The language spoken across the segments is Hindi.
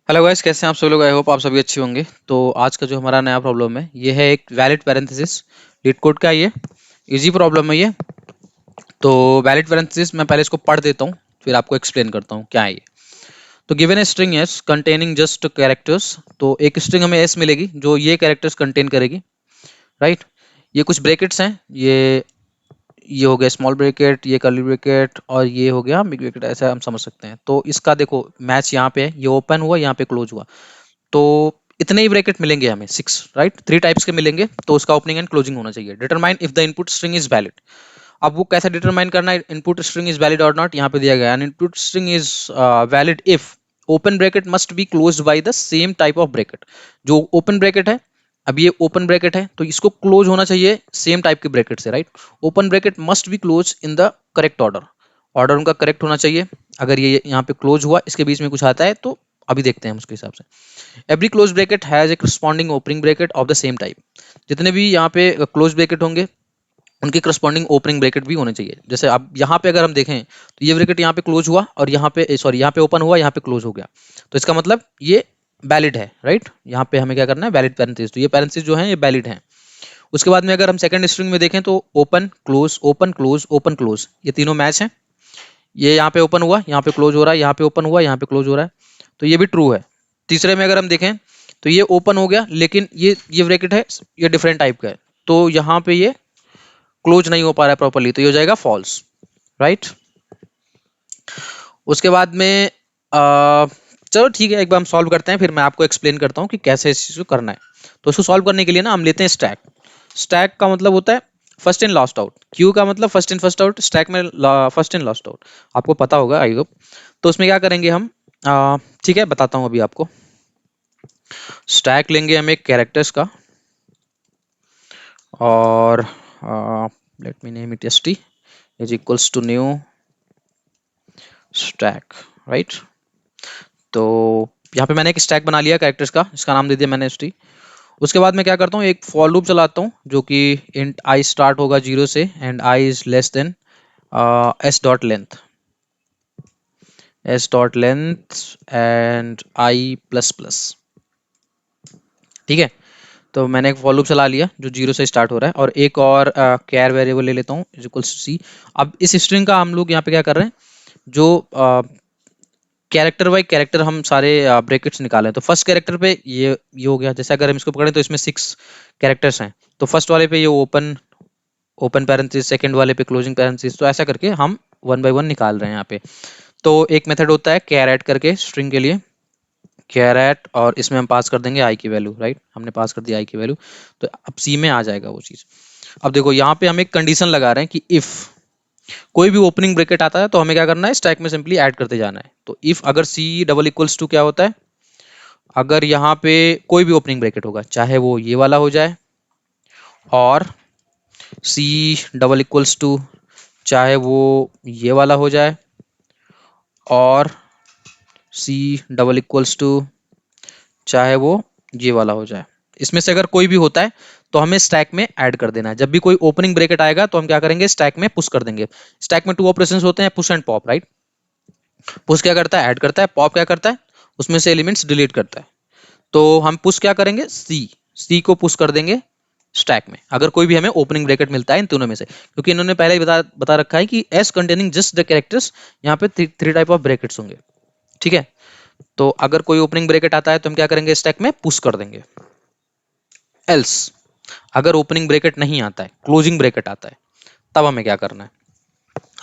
हेलो गाइस, कैसे हैं आप सब लोग। आई होप आप सभी अच्छे होंगे। तो आज का जो हमारा नया प्रॉब्लम है ये है एक वैलिड पैरेंथेसिस लीड कोड का। ये इजी प्रॉब्लम है ये। तो वैलिड पैरेंथेसिस मैं पहले इसको पढ़ देता हूँ, फिर आपको एक्सप्लेन करता हूँ क्या है ये। तो given a string S containing just characters, तो एक स्ट्रिंग हमें एस मिलेगी जो ये कैरेक्टर्स कंटेन करेगी, राइट। ये कुछ ब्रैकेट्स हैं, ये हो गया स्मॉल ब्रैकेट, ये कर्ली ब्रैकेट, और ये हो गया बिग ब्रैकेट, ऐसा हम समझ सकते हैं। तो इसका देखो मैच यहाँ पे है, ये ओपन हुआ, यहाँ पे क्लोज हुआ। तो इतने ही ब्रैकेट मिलेंगे हमें, 6, राइट। 3 टाइप्स के मिलेंगे, तो उसका ओपनिंग एंड क्लोजिंग होना चाहिए। Determine if the input string is valid. अब वो कैसे डिटरमाइन करना है इनपुट स्ट्रिंग इज वैलिड और नॉट, यहाँ पे दिया गया है input string is valid if open bracket must be closed by the same type of bracket. जो ओपन ब्रैकेट है, अब ये ओपन ब्रैकेट है तो इसको क्लोज होना चाहिए सेम टाइप के ब्रैकेट से, right. Open bracket must be close in the correct order, order उनका करेक्ट होना चाहिए। अगर ये यहाँ पे क्लोज हुआ, इसके बीच में कुछ आता है तो अभी देखते हैं हम उसके हिसाब से। Every close bracket has a corresponding opening bracket of the same type. जितने भी यहाँ पे क्लोज ब्रैकेट होंगे उनके करस्पॉन्डिंग ओपनिंग ब्रैकेट भी होने चाहिए। जैसे अब यहाँ पे अगर हम देखें तो ये ब्रैकेट यहाँ पे क्लोज हुआ और यहाँ पे सॉरी यहाँ पे ओपन हुआ, यहाँ पे क्लोज हो गया, तो इसका मतलब ये वैलिड है, राइट। यहाँ पे हमें क्या करना है, वैलिड पैरेंथेसिस। तो ये पैरेंथेसिस जो है ये वैलिड है। उसके बाद में अगर हम सेकंड स्ट्रिंग में देखें तो open close open close open close, ये तीनों मैच हैं। ये यहाँ पे ओपन हुआ, यहाँ पे क्लोज हो रहा है, यहाँ पे ओपन हुआ, यहाँ पे क्लोज हो रहा है, तो ये भी ट्रू है। तीसरे में अगर हम देखें तो ये ओपन हो गया, लेकिन ये ब्रैकेट है, ये डिफरेंट टाइप का है, तो यहाँ पे ये क्लोज नहीं हो पा रहा है प्रॉपर्ली, तो ये हो जाएगा फॉल्स, राइट। उसके बाद में चलो ठीक है, एक बार हम सॉल्व करते हैं, फिर मैं आपको एक्सप्लेन करता हूँ कि कैसे इस चीज़ को करना है। तो इसको सॉल्व करने के लिए ना हम लेते हैं स्टैक। स्टैक का मतलब होता है first in last out, Q का मतलब first in first out, stack में फर्स्ट इन लास्ट आउट, आपको पता होगा आई होप। तो उसमें क्या करेंगे हम, ठीक है बताता हूँ अभी आपको। स्टैक लेंगे हम एक कैरेक्टर्स का, और let me name it st is equals to new stack, right. तो यहाँ पे मैंने एक स्टैक बना लिया कैरेक्टर्स का, इसका नाम दे दिया मैंने st। उसके बाद मैं क्या करता हूँ, एक फॉर लूप चलाता हूँ जो कि इंट आई स्टार्ट होगा 0 से and I is less than S dot length, S dot length and I plus plus, ठीक है। तो मैंने एक फॉर लूप चला लिया जो 0 से स्टार्ट हो रहा है, और एक और कैर वेरिएबल ले लेता हूँ इज इक्वल्स टू सी। अब इस स्ट्रिंग का हम लोग यहाँ पे क्या कर रहे हैं, जो कैरेक्टर बाई कैरेक्टर हम सारे ब्रैकेट्स निकाले हैं। तो फर्स्ट कैरेक्टर पे ये हो गया, जैसे अगर हम इसको पकड़ें तो इसमें 6 कैरेक्टर्स हैं, तो फर्स्ट वाले पे ये ओपन ओपन पैरेंथेसिस, सेकंड वाले पे क्लोजिंग पैरेंथेसिस, तो ऐसा करके हम वन बाय वन निकाल रहे हैं यहाँ पे। तो एक मेथड होता है कैर ऐड करके स्ट्रिंग के लिए, कैर ऐड, और इसमें हम पास कर देंगे आई की वैल्यू, राइट। हमने पास कर दिया आई की वैल्यू, तो अब सी में आ जाएगा वो चीज़। अब देखो यहाँ पे हम एक कंडीशन लगा रहे हैं कि इफ़ कोई भी ओपनिंग ब्रैकेट आता है तो हमें क्या करना है, स्टैक में सिंपली ऐड करते जाना है। तो इफ अगर सी डबल इक्वल्स टू क्या होता है, अगर यहाँ पे कोई भी ओपनिंग ब्रैकेट होगा, चाहे वो ये वाला हो जाए, और सी डबल इक्वल्स टू चाहे वो ये वाला हो जाए, और सी डबल इक्वल्स टू चाहे वो ये वाला हो जाए, इसमें से अगर कोई भी होता है तो हमें स्टैक में ऐड कर देना है। जब भी कोई ओपनिंग ब्रैकेट आएगा तो हम क्या करेंगे, स्टैक में पुश कर देंगे। स्टैक में 2 ऑपरेशंस होते हैं, push and pop, right. Push क्या करता है, ऐड करता है। पॉप क्या करता है, उसमें से एलिमेंट्स डिलीट करता है। तो हम पुश क्या करेंगे, सी को पुश कर देंगे स्टैक में, अगर कोई भी हमें ओपनिंग ब्रैकेट मिलता है इन तीनों में से, क्योंकि इन्होंने पहले ही बता रखा है कि S containing just the characters, यहाँ पे 3 टाइप ऑफ ब्रैकेट्स होंगे, ठीक है। तो अगर कोई ओपनिंग ब्रैकेट आता है तो हम क्या करेंगे, स्टैक में पुश कर देंगे। एल्स अगर ओपनिंग ब्रैकेट नहीं आता है, क्लोजिंग ब्रैकेट आता है, तब हमें क्या करना है।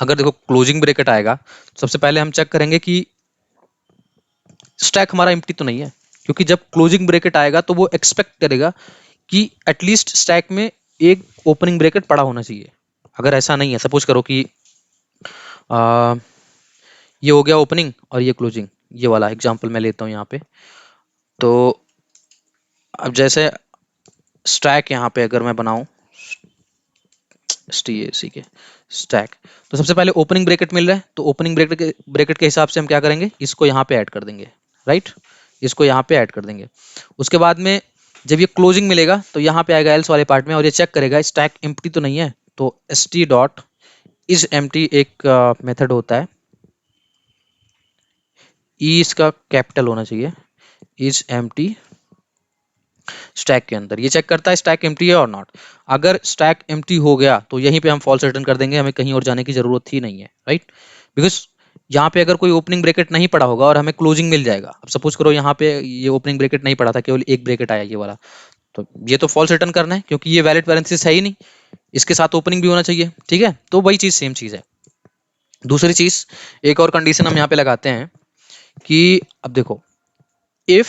अगर देखो क्लोजिंग ब्रैकेट आएगा, सबसे पहले हम चेक करेंगे कि स्टैक हमारा एम्प्टी तो नहीं है, क्योंकि जब क्लोजिंग ब्रैकेट आएगा तो वो एक्सपेक्ट करेगा कि एटलीस्ट स्टैक में एक ओपनिंग ब्रैकेट पड़ा होना चाहिए। अगर ऐसा नहीं है, सपोज करो कि आ, ये हो गया ओपनिंग और ये क्लोजिंग, ये वाला एग्जांपल मैं लेता हूँ यहाँ पे। तो अब जैसे स्टैक यहाँ पे अगर मैं बनाऊं सी के स्टैक, तो सबसे पहले ओपनिंग ब्रैकेट मिल रहा है, तो ओपनिंग ब्रैकेट के हिसाब से हम क्या करेंगे, इसको यहाँ पे ऐड कर देंगे, राइट। इसको यहाँ पे ऐड कर देंगे। उसके बाद में जब ये क्लोजिंग मिलेगा तो यहाँ पे आएगा एल्स वाले पार्ट में, और ये चेक करेगा स्टैक एम्प्टी तो नहीं है, तो st डॉट इज एम्प्टी एक मेथड होता है, ई इसका कैपिटल होना चाहिए, इज एम्प्टी स्टैक के अंदर। ये चेक करता है स्टैक एम्प्टी है और नॉट। अगर स्टैक एम्प्टी हो गया तो यहीं पे हम फॉल्स रिटर्न कर देंगे, हमें कहीं और जाने की जरूरत ही नहीं है, राइट। बिकॉज यहाँ पे अगर कोई ओपनिंग ब्रैकेट नहीं पड़ा होगा और हमें क्लोजिंग मिल जाएगा, अब सपोज करो यहाँ पे ये ओपनिंग ब्रैकेट नहीं पड़ा था, केवल एक ब्रैकेट आया ये वाला, तो ये तो फॉल्स रिटर्न करना है क्योंकि ये वैलिड पैरेंथेसिस है ही नहीं, इसके साथ ओपनिंग भी होना चाहिए, ठीक है। तो वही चीज सेम चीज है। दूसरी चीज, एक और कंडीशन हम यहाँ पे लगाते हैं कि अब देखो, इफ,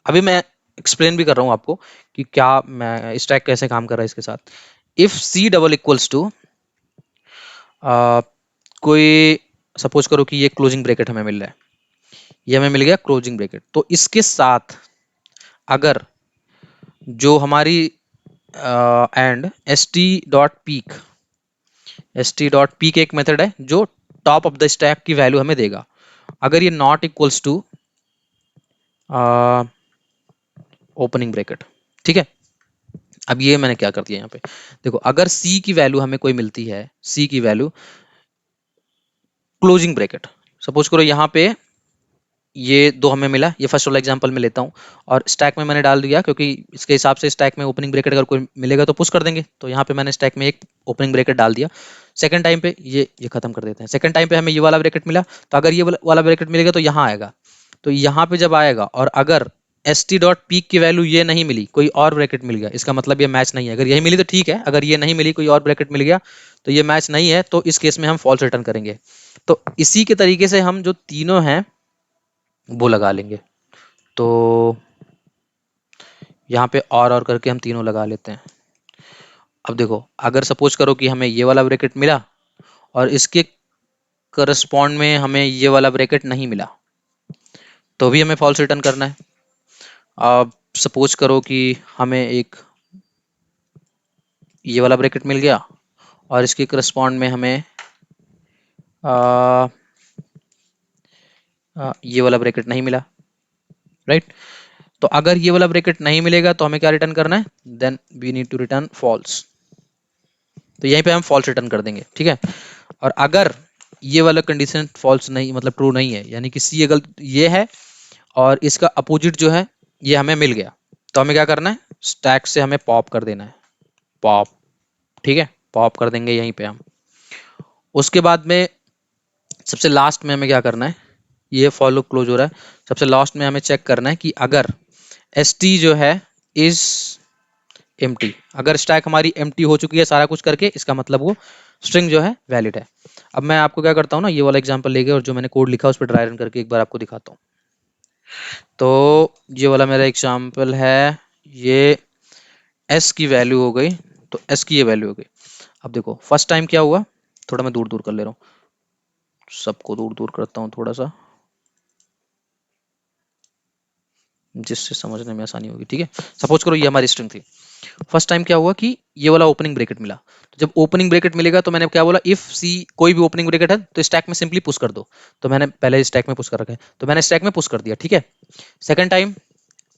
अभी मैं एक्सप्लेन भी कर रहा हूं आपको कि क्या मैं स्टैक कैसे काम कर रहा है इसके साथ। If C double equals to, कोई सपोज करो कि ये क्लोजिंग ब्रैकेट हमें मिल रहा है, ये हमें मिल गया क्लोजिंग ब्रैकेट, तो इसके साथ अगर जो हमारी and S T dot peek, S T dot peek एक मेथड है जो टॉप ऑफ द स्टैक की वैल्यू हमें देगा, अगर ये not equals to opening bracket, ठीक है। अब ये मैंने क्या कर दिया यहाँ पे, देखो अगर सी की वैल्यू हमें कोई मिलती है, सी की वैल्यू क्लोजिंग ब्रैकेट, सपोज करो यहाँ पे ये दो हमें मिला, ये फर्स्ट वाला एग्जांपल में लेता हूँ, और स्टैक में मैंने डाल दिया क्योंकि इसके हिसाब से स्टैक में ओपनिंग ब्रैकेट अगर कोई मिलेगा तो पुश कर देंगे, तो यहाँ पे मैंने स्टैक में एक ओपनिंग ब्रैकेट डाल दिया। सेकंड टाइम पे ये खत्म कर देते हैं, सेकंड टाइम पे हमें ये वाला ब्रैकेट मिला, तो अगर ये वाला ब्रैकेट मिलेगा तो यहाँ आएगा, तो यहाँ पे जब आएगा और अगर एस टी डॉट पीक की वैल्यू ये नहीं मिली, कोई और ब्रैकेट मिल गया, इसका मतलब ये मैच नहीं है। अगर यही मिली तो ठीक है, अगर ये नहीं मिली, कोई और ब्रैकेट मिल गया तो ये मैच नहीं है, तो इस केस में हम फॉल्स रिटर्न करेंगे। तो इसी के तरीके से हम जो तीनों हैं वो लगा लेंगे। तो यहाँ पे और करके हम तीनों लगा लेते हैं। अब देखो, अगर सपोज करो कि हमें ये वाला ब्रैकेट मिला और इसके करस्पॉन्ड में हमें ये वाला ब्रैकेट नहीं मिला, तो भी हमें फॉल्स रिटर्न करना है। अब सपोज करो कि हमें एक ये वाला ब्रैकेट मिल गया और इसके करस्पॉन्ड में हमें ये वाला ब्रैकेट नहीं मिला, राइट। तो अगर ये वाला ब्रैकेट नहीं मिलेगा तो हमें क्या रिटर्न करना है, then we need to return false. तो यहीं पे हम फॉल्स रिटर्न कर देंगे, ठीक है। और अगर ये वाला कंडीशन फॉल्स नहीं, मतलब ट्रू नहीं है, यानी कि सी अगर ये है और इसका अपोजिट जो है ये हमें मिल गया, तो हमें क्या करना है, स्टैक से हमें पॉप कर देना है, पॉप, ठीक है, पॉप कर देंगे यहीं पे हम। उसके बाद में सबसे लास्ट में हमें क्या करना है, ये फॉलो क्लोज हो रहा है, सबसे लास्ट में हमें चेक करना है कि अगर एस टी जो है इज एम्प्टी, अगर स्टैक हमारी एम्प्टी हो चुकी है सारा कुछ करके, इसका मतलब वो स्ट्रिंग जो है वैलिड है। अब मैं आपको क्या करता हूँ ना, ये वाला एग्जांपल लेके और जो मैंने कोड लिखा उस पर ड्राई रन करके एक बार आपको दिखाता हूँ। तो ये वाला मेरा एग्जांपल है, ये एस की वैल्यू हो गई, तो एस की ये वैल्यू हो गई। अब देखो फर्स्ट टाइम क्या हुआ, थोड़ा मैं दूर दूर कर ले रहा हूँ, सबको दूर दूर करता हूँ थोड़ा सा, जिससे समझने में आसानी होगी, ठीक है। सपोज करो ये हमारी स्ट्रिंग थी, फर्स्ट टाइम क्या हुआ कि ये वाला ओपनिंग ब्रैकेट मिला, तो जब ओपनिंग ब्रैकेट मिलेगा तो मैंने क्या बोला, इफ सी कोई भी ओपनिंग ब्रैकेट है तो स्टैक में सिंपली पुश कर दो, तो मैंने पहले स्टैक में पुश कर रखा है, तो मैंने स्टैक में पुश कर दिया, ठीक है। सेकंड टाइम,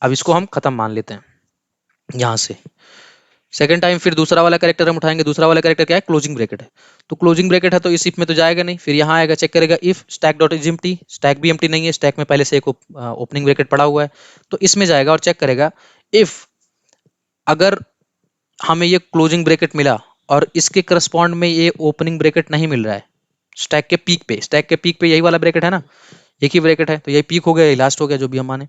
अब इसको हम खत्म मान लेते हैं यहाँ से, सेकंड टाइम फिर दूसरा वाला कैरेक्टर हम उठाएंगे, दूसरा वाला कैरेक्टर क्या है, क्लोजिंग ब्रैकेट है, तो क्लोजिंग ब्रैकेट है तो इस इफ में तो जाएगा नहीं, फिर यहाँ आएगा, चेक करेगा if stack dot is empty, stack भी एम्प्टी नहीं है, स्टैक में पहले से एक ओपनिंग ब्रैकेट पड़ा हुआ है, तो इसमें जाएगा और चेक करेगा इफ अगर हमें ये क्लोजिंग ब्रैकेट मिला और इसके करस्पॉन्ड में ये ओपनिंग ब्रैकेट नहीं मिल रहा है, स्टैक के पीक पे, स्टैक के पीक पे यही वाला ब्रैकेट है ना, एक ही ब्रैकेट है, तो यही पीक हो गया, यही लास्ट हो गया, जो भी हम माने।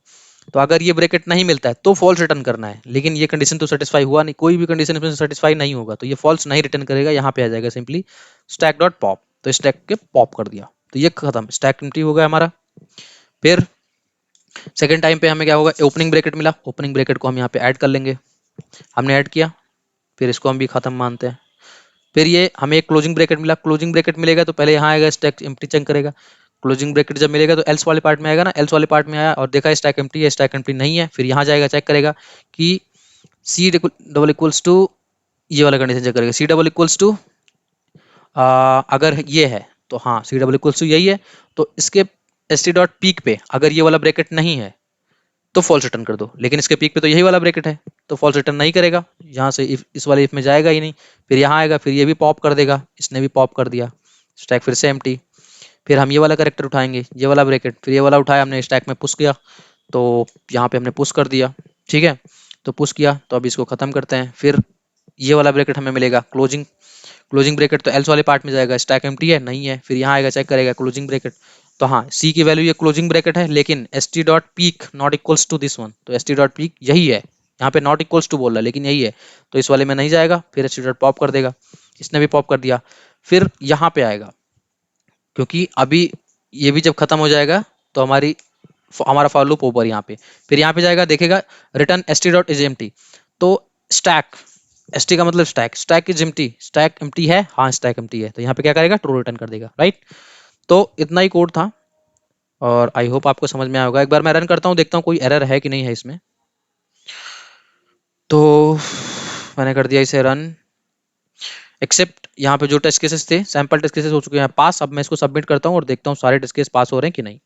तो अगर ये ब्रैकेट नहीं मिलता है तो फॉल्स रिटर्न करना है, लेकिन ये कंडीशन तो सेटिस्फाई हुआ नहीं, कोई भी कंडीशन इसमें सेटिस्फाई नहीं होगा, तो ये फॉल्स नहीं रिटर्न करेगा, यहाँ पे आ जाएगा सिंपली स्टैक डॉट पॉप, तो स्टैक के पॉप कर दिया, तो ये खत्म, स्टैक एम्प्टी हो गया हमारा। फिर सेकंड टाइम पे हमें क्या होगा, ओपनिंग ब्रैकेट मिला, ओपनिंग ब्रैकेट को हम यहाँ पे ऐड कर लेंगे, हमने ऐड किया, फिर इसको हम भी खत्म मानते हैं। फिर ये हमें एक क्लोजिंग ब्रैकेट मिला, क्लोजिंग ब्रैकेट मिलेगा तो पहले यहाँ आएगा, स्टैक एम्प्टी चेक करेगा, क्लोजिंग ब्रैकेट जब मिलेगा तो एल्स वाले पार्ट में आएगा ना, एल्स वाले पार्ट में आया और देखा स्टैक एम्प्टी है, स्टैक एम्प्टी नहीं है, फिर यहाँ जाएगा, चेक करेगा कि सी डबल इक्वल्स टू, ये वाला कंडीशन चेक करेगा, सी डबल इक्वल्स टू अगर ये है तो हाँ, सी डबल इक्वल्स टू यही है, तो इसके एस टी डॉट पीक पे अगर ये वाला ब्रैकेट नहीं है तो फॉल्स रिटर्न कर दो, लेकिन इसके पीक पे तो यही वाला ब्रैकेट है, तो फॉल्स रिटर्न नहीं करेगा, यहाँ से इस वाले इफ में जाएगा ही नहीं, फिर यहाँ आएगा, फिर ये भी पॉप कर देगा, इसने भी पॉप कर दिया, स्टैक फिर से एम्प्टी, फिर हम ये वाला कैरेक्टर उठाएंगे, ये वाला ब्रैकेट, फिर ये वाला उठाया हमने, स्टैक में पुश किया, तो यहाँ पे हमने पुश कर दिया, ठीक है। तो पुश किया, तो अब इसको खत्म करते हैं। फिर ये वाला ब्रैकेट हमें मिलेगा क्लोजिंग, क्लोजिंग ब्रैकेट तो एल्स वाले पार्ट में जाएगा, स्टैक एम्प्टी है नहीं है, फिर यहाँ आएगा चेक करेगा क्लोजिंग ब्रैकेट। तो हाँ, सी की वैल्यू ये क्लोजिंग ब्रैकेट है, लेकिन S T dot peek not equals to this one, तो एस टी डॉट पीक यही है, यहाँ पे नॉट इक्वल्स टू बोल रहा है लेकिन यही है, तो इस वाले में नहीं जाएगा। फिर एस टी डॉट पॉप कर देगा, इसने भी पॉप कर दिया। फिर यहाँ पे आएगा, क्योंकि अभी ये भी जब खत्म हो जाएगा तो हमारा फॉर लूप ओवर यहाँ पे। फिर यहाँ पे जाएगा, देखेगा return S T dot is empty, तो स्टैक, एस टी का मतलब stack, stack is empty, stack empty है, हाँ स्टैक एम्प्टी है, तो यहाँ पे क्या करेगा, ट्रू रिटर्न कर देगा, राइट। तो इतना ही कोड था, और आई होप आपको समझ में आया होगा। एक बार मैं रन करता हूँ, देखता हूँ कोई एरर है कि नहीं है इसमें। तो मैंने कर दिया इसे रन, एक्सेप्ट यहाँ पे जो टेस्ट केसेस थे, सैंपल टेस्ट केसेस हो चुके हैं पास। अब मैं इसको सबमिट करता हूँ और देखता हूँ सारे टेस्ट केस पास हो रहे हैं कि नहीं।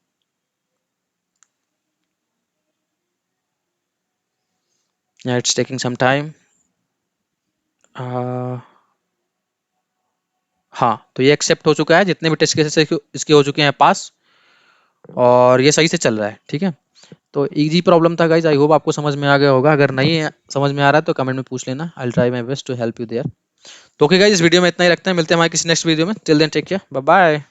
It's taking some time. हाँ, तो ये एक्सेप्ट हो चुका है, जितने भी टेस्ट केसेस इसके हो चुके हैं पास, और ये सही से चल रहा है, ठीक है। तो इजी प्रॉब्लम था गाइज, आई होप आपको समझ में आ गया होगा। अगर नहीं समझ में आ रहा है तो कमेंट में पूछ लेना, I will try my best to help you there. तो ओके गाइज, इस वीडियो में इतना ही रखते हैं, मिलते हैं हमारे किसी नेक्स्ट वीडियो में। Till then take care, bye bye.